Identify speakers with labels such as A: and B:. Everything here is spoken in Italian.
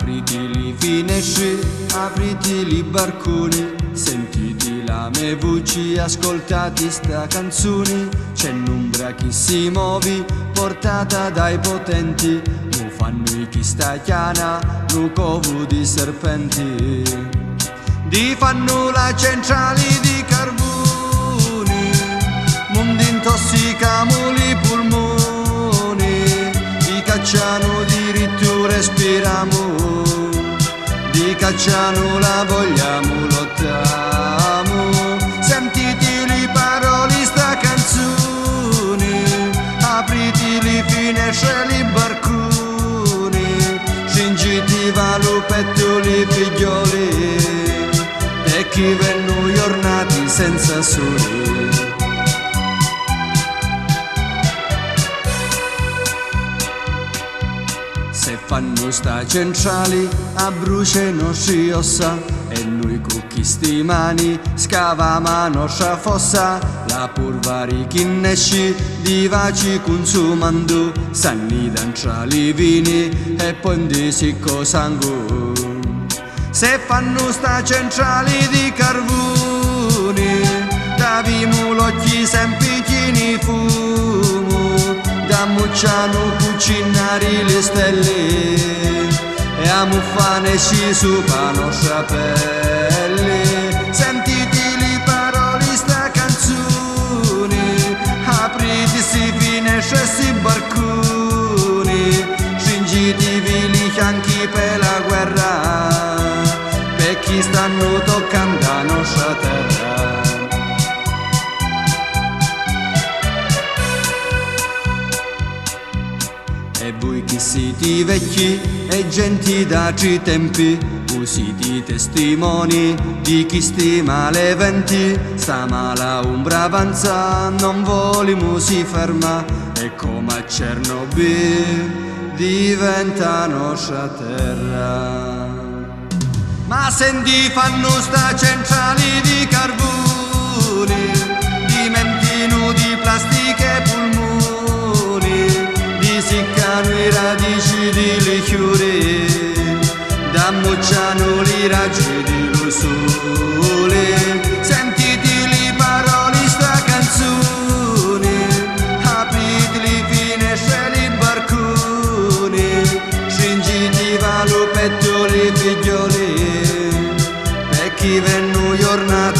A: Apriti le finestre, apriti i barconi, sentiti la mia voce, ascoltati sta canzone. C'è un'ombra che si muove, portata dai potenti, lo fanno chi sta chiana, lo covo di serpenti. Di fanno la centrale di carboni, mondi intossicamo i polmoni, di cacciano diritto respiriamo, di cacciano la vogliamo lottiamo. Sentiti le parole sta canzone, apriti le finestre i barconi, stringiti va lo petto le figlioli, e chi vengono giornati senza sole. Se fanno sta centrali a brucia i nostri ossa, e noi con queste mani scavamo la nostra fossa. La polvere che nesce di vaci consumando, sanni dentro i vini e poi di sicco sangue. Se fanno sta centrali di carboni, davimo l'occhi sempre chini fumo, da mucciano cucinare le stelle, e a muffane si su pa nostra pelle. Sentiti le parole sta canzone, apriti si finestre si barconi, stringitevi li fianchi per la guerra, per chi stanno toccando la nostra terra. E voi che siete vecchi e genti d'altri tempi, voi siete testimoni di chi stima le venti. Sta mala ombra avanza, non volimo si ferma, e come a Chernobyl diventa nostra terra. Ma senti fanno sta centrali di carboni, di mentino di plastica e polmoni, di siccano i radici di le chiure, da mucciano i raggi di lo sole. Sentiti le parole sta canzone, apriti le finestre i barconi, stringiti va lo petto le figlioli, chi vengono giornati